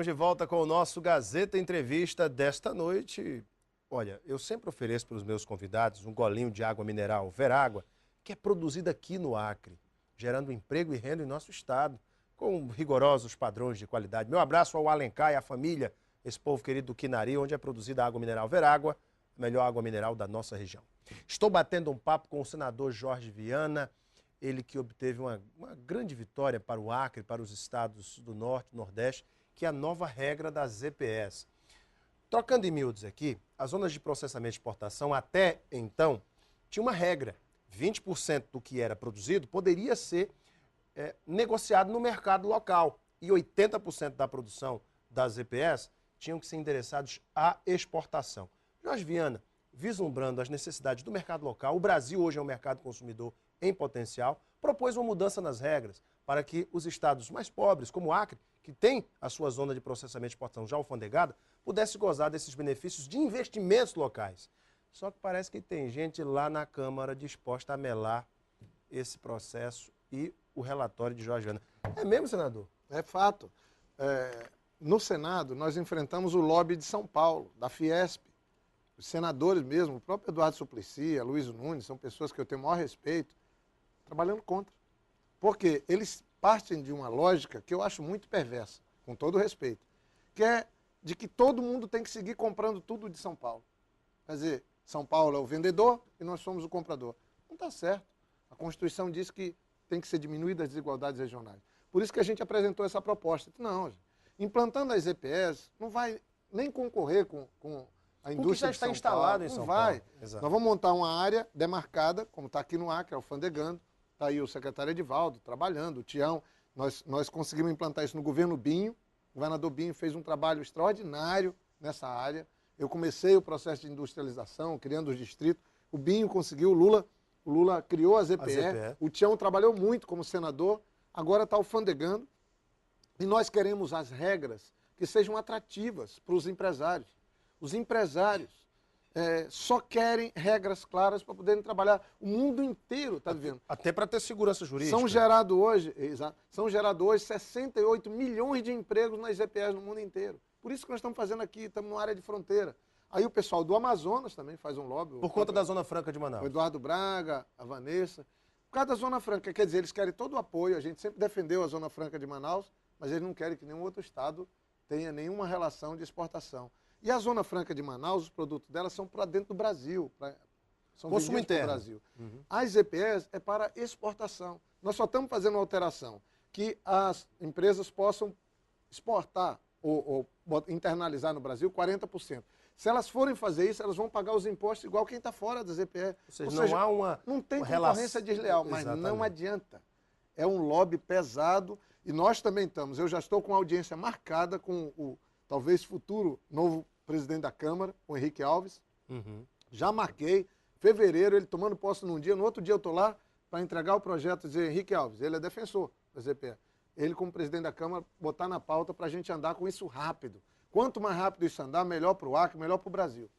Estamos de volta com o nosso Gazeta Entrevista desta noite. Olha, eu sempre ofereço para os meus convidados um golinho de água mineral Verágua, que é produzida aqui no Acre, gerando emprego e renda em nosso estado, com rigorosos padrões de qualidade. Meu abraço ao Alencar e à família, esse povo querido do Quinari, onde é produzida a água mineral Verágua, a melhor água mineral da nossa região. Estou batendo um papo com o senador Jorge Viana, ele que obteve uma grande vitória para o Acre, para os estados do Norte e Nordeste, que é a nova regra das EPS. Trocando em miúdos aqui, as zonas de processamento e exportação, até então, tinha uma regra. 20% do que era produzido poderia ser negociado no mercado local e 80% da produção das EPS tinham que ser endereçados à exportação. Jorge Viana, vislumbrando as necessidades do mercado local, o Brasil hoje é um mercado consumidor em potencial, propôs uma mudança nas regras para que os estados mais pobres, como o Acre, que tem a sua zona de processamento e exportação já alfandegada, pudesse gozar desses benefícios de investimentos locais. Só que parece que tem gente lá na Câmara disposta a melar esse processo e o relatório de Jorge Viana. É mesmo, senador? É fato. No Senado, nós enfrentamos o lobby de São Paulo, da Fiesp. Os senadores mesmo, o próprio Eduardo Suplicy, a Luiz Nunes, são pessoas que eu tenho o maior respeito, trabalhando contra. Porque eles partem de uma lógica que eu acho muito perversa, com todo o respeito, que é de que todo mundo tem que seguir comprando tudo de São Paulo. Quer dizer, São Paulo é o vendedor e nós somos o comprador. Não está certo. A Constituição diz que tem que ser diminuídas as desigualdades regionais. Por isso que a gente apresentou essa proposta. Não, gente, implantando as EPS, não vai nem concorrer com a indústria que já está de São instalado Paulo. em São Não vai. Paulo. Exato. Nós vamos montar uma área demarcada, como está aqui no Acre, alfandegando. Está aí o secretário Edivaldo trabalhando, o Tião. Nós conseguimos implantar isso no governo Binho. O governador Binho fez um trabalho extraordinário nessa área. Eu comecei o processo de industrialização, criando os distritos. O Binho conseguiu, o Lula criou as EPE. O Tião trabalhou muito como senador, agora está alfandegando. E nós queremos as regras que sejam atrativas para os empresários. Os empresários só querem regras claras para poderem trabalhar. O mundo inteiro está vivendo. Até para ter segurança jurídica. São gerados hoje 68 milhões de empregos nas EPS no mundo inteiro. Por isso que nós estamos fazendo aqui, estamos numa área de fronteira. Aí o pessoal do Amazonas também faz um lobby. Por conta da Zona Franca de Manaus. O Eduardo Braga, a Vanessa. Por causa da Zona Franca, quer dizer, eles querem todo o apoio. A gente sempre defendeu a Zona Franca de Manaus, mas eles não querem que nenhum outro estado tenha nenhuma relação de exportação. E a Zona Franca de Manaus, os produtos dela são para dentro do Brasil, são consumo interno. Para o Brasil. As EPS é para exportação. Nós só estamos fazendo uma alteração, que as empresas possam exportar ou internalizar no Brasil 40%. Se elas forem fazer isso, elas vão pagar os impostos igual quem está fora das EPS. Ou seja, não tem concorrência desleal, mas não adianta. É um lobby pesado e nós também estamos. Eu já estou com a audiência marcada com o talvez futuro novo presidente da Câmara, o Henrique Alves. Já marquei, fevereiro, ele tomando posse num dia, no outro dia eu estou lá para entregar o projeto e dizer, Henrique Alves, ele é defensor das EPS. Ele, como presidente da Câmara, botar na pauta para a gente andar com isso rápido. Quanto mais rápido isso andar, melhor para o Acre, melhor para o Brasil.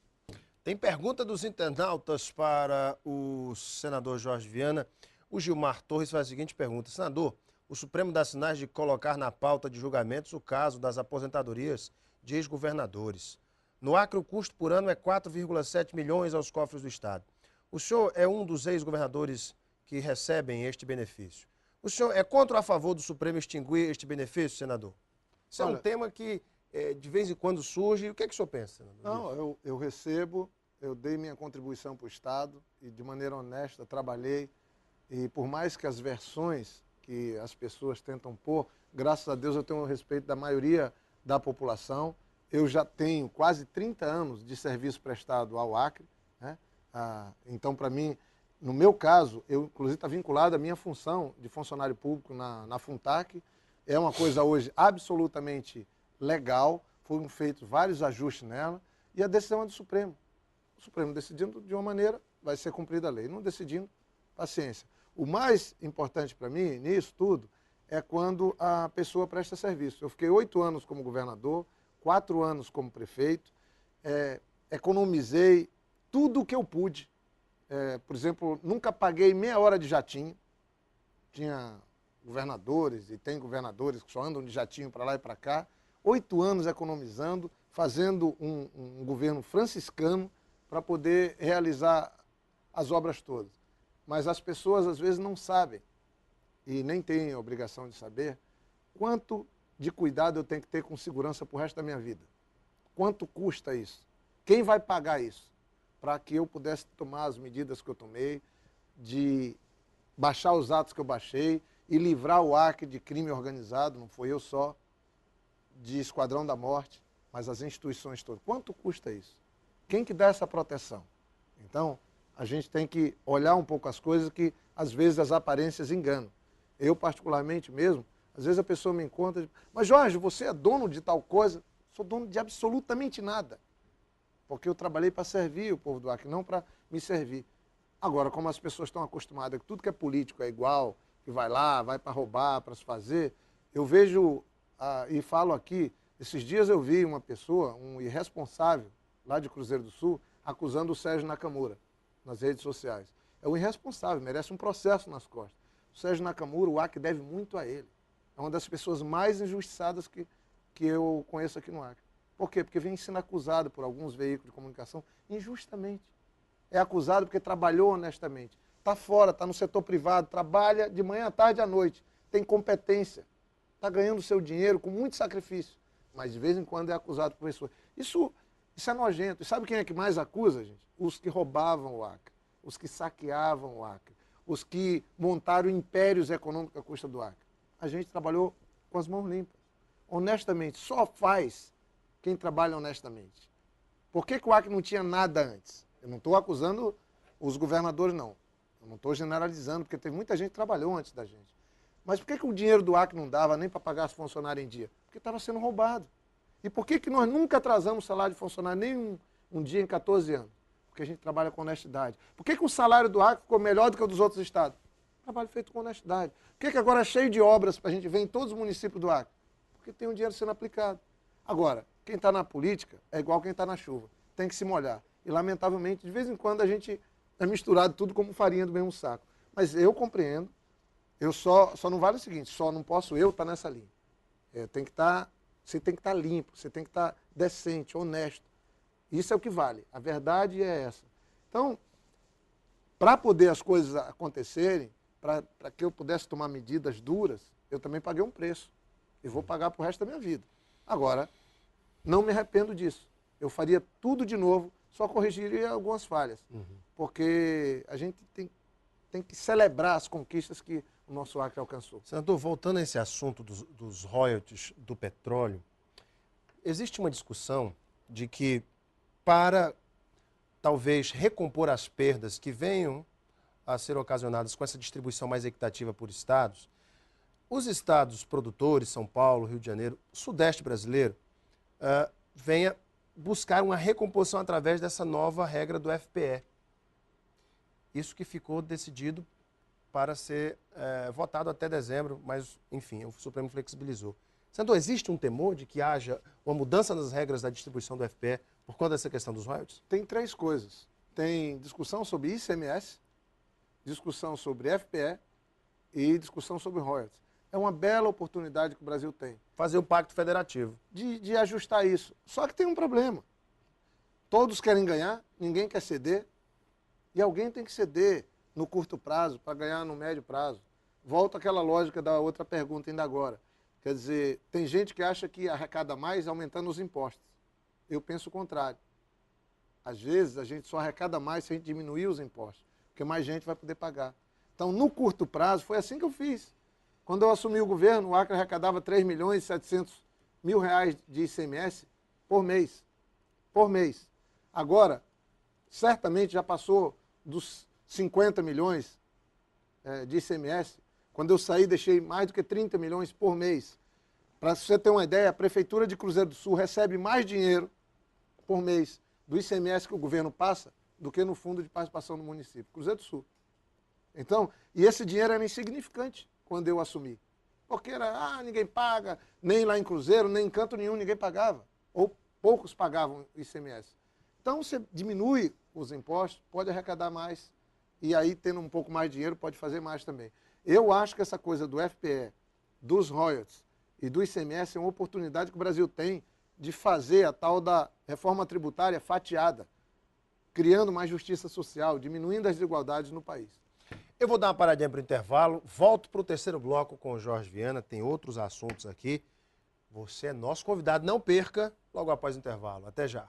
Tem pergunta dos internautas para o senador Jorge Viana. O Gilmar Torres faz a seguinte pergunta. Senador, o Supremo dá sinais de colocar na pauta de julgamentos o caso das aposentadorias de ex-governadores. No Acre, o custo por ano é 4,7 milhões aos cofres do Estado. O senhor é um dos ex-governadores que recebem este benefício. O senhor é contra ou a favor do Supremo extinguir este benefício, senador? Isso é um tema que de vez em quando surge. O que é que o senhor pensa, senador? Não, eu recebo, eu dei minha contribuição para o Estado e de maneira honesta trabalhei. E por mais que as versões que as pessoas tentam pôr, graças a Deus eu tenho o respeito da maioria da população. Eu já tenho quase 30 anos de serviço prestado ao Acre, né? Então, para mim, no meu caso, eu inclusive está vinculado à minha função de funcionário público na Funtac. É uma coisa hoje absolutamente legal, foram feitos vários ajustes nela, e a decisão é do Supremo. O Supremo decidindo de uma maneira, vai ser cumprida a lei. Não decidindo, paciência. O mais importante para mim, nisso tudo, é quando a pessoa presta serviço. Eu fiquei 8 anos como governador, 4 anos como prefeito, economizei tudo o que eu pude. Por exemplo, nunca paguei meia hora de jatinho. Tinha governadores, e tem governadores que só andam de jatinho para lá e para cá. 8 anos economizando, fazendo um governo franciscano para poder realizar as obras todas. Mas as pessoas às vezes não sabem, e nem têm a obrigação de saber, quanto de cuidado eu tenho que ter com segurança para o resto da minha vida. Quanto custa isso? Quem vai pagar isso? Para que eu pudesse tomar as medidas que eu tomei, de baixar os atos que eu baixei e livrar o Acre de crime organizado, não foi eu só, de Esquadrão da Morte, mas as instituições todas. Quanto custa isso? Quem que dá essa proteção? Então, a gente tem que olhar um pouco as coisas que, às vezes, as aparências enganam. Eu, particularmente mesmo, às vezes a pessoa me encontra, mas Jorge, você é dono de tal coisa? Sou dono de absolutamente nada. Porque eu trabalhei para servir o povo do Acre, não para me servir. Agora, como as pessoas estão acostumadas que tudo que é político é igual, que vai lá, vai para roubar, para se fazer, eu vejo, e falo aqui, esses dias eu vi uma pessoa, um irresponsável, lá de Cruzeiro do Sul, acusando o Sérgio Nakamura nas redes sociais. É um irresponsável, merece um processo nas costas. O Sérgio Nakamura, o Acre deve muito a ele. É uma das pessoas mais injustiçadas que eu conheço aqui no Acre. Por quê? Porque vem sendo acusado por alguns veículos de comunicação injustamente. É acusado porque trabalhou honestamente. Está fora, está no setor privado, trabalha de manhã à tarde à noite, tem competência, está ganhando seu dinheiro com muito sacrifício, mas de vez em quando é acusado por pessoas. Isso é nojento. E sabe quem é que mais acusa, gente? Os que roubavam o Acre, os que saqueavam o Acre, os que montaram impérios econômicos à custa do Acre. A gente trabalhou com as mãos limpas. Honestamente, só faz quem trabalha honestamente. Por que o Acre não tinha nada antes? Eu não estou acusando os governadores, não. Eu não estou generalizando, porque teve muita gente que trabalhou antes da gente. Mas por que o dinheiro do Acre não dava nem para pagar os funcionários em dia? Porque estava sendo roubado. E por que nós nunca atrasamos o salário de funcionário nem um dia em 14 anos? Porque a gente trabalha com honestidade. Por que o salário do Acre ficou melhor do que o dos outros estados? Trabalho feito com honestidade. Por que agora é cheio de obras para a gente ver em todos os municípios do Acre? Porque tem um dinheiro sendo aplicado. Agora, quem está na política é igual quem está na chuva. Tem que se molhar. E, lamentavelmente, de vez em quando a gente é misturado tudo como farinha do mesmo saco. Mas eu compreendo. Eu só não vale o seguinte, só não posso eu estar nessa linha. Você tem que estar limpo, você tem que estar decente, honesto. Isso é o que vale. A verdade é essa. Então, para poder as coisas acontecerem, para que eu pudesse tomar medidas duras, eu também paguei um preço. E vou pagar para o resto da minha vida. Agora, não me arrependo disso. Eu faria tudo de novo, só corrigiria algumas falhas. Porque a gente tem que celebrar as conquistas que o nosso Acre alcançou. Senador, voltando a esse assunto dos royalties do petróleo, existe uma discussão de que para talvez recompor as perdas que venham a ser ocasionadas com essa distribuição mais equitativa por estados, os estados produtores, São Paulo, Rio de Janeiro, Sudeste brasileiro, venha buscar uma recomposição através dessa nova regra do FPE. Isso que ficou decidido para ser votado até dezembro, mas, enfim, o Supremo flexibilizou. Senador, existe um temor de que haja uma mudança nas regras da distribuição do FPE por conta dessa questão dos royalties? Tem 3 coisas. Tem discussão sobre ICMS, discussão sobre FPE e discussão sobre royalties. É uma bela oportunidade que o Brasil tem. Fazer o pacto federativo. De ajustar isso. Só que tem um problema. Todos querem ganhar, ninguém quer ceder. E alguém tem que ceder no curto prazo para ganhar no médio prazo. Volto àquela lógica da outra pergunta ainda agora. Quer dizer, tem gente que acha que arrecada mais aumentando os impostos. Eu penso o contrário. Às vezes a gente só arrecada mais se a gente diminuir os impostos, porque mais gente vai poder pagar. Então, no curto prazo, foi assim que eu fiz. Quando eu assumi o governo, o Acre arrecadava 3.700.000 reais de ICMS por mês. Por mês. Agora, certamente já passou dos 50 milhões de ICMS. Quando eu saí, deixei mais do que 30 milhões por mês. Para você ter uma ideia, a Prefeitura de Cruzeiro do Sul recebe mais dinheiro por mês do ICMS que o governo passa do que no fundo de participação do município. Cruzeiro do Sul. Então, e esse dinheiro era insignificante quando eu assumi. Porque era, ninguém paga, nem lá em Cruzeiro, nem em canto nenhum ninguém pagava. Ou poucos pagavam ICMS. Então, você diminui os impostos, pode arrecadar mais. E aí, tendo um pouco mais de dinheiro, pode fazer mais também. Eu acho que essa coisa do FPE, dos royalties e do ICMS é uma oportunidade que o Brasil tem de fazer a tal da reforma tributária fatiada, criando mais justiça social, diminuindo as desigualdades no país. Eu vou dar uma paradinha para o intervalo, volto para o terceiro bloco com o Jorge Viana, tem outros assuntos aqui. Você é nosso convidado, não perca, logo após o intervalo. Até já.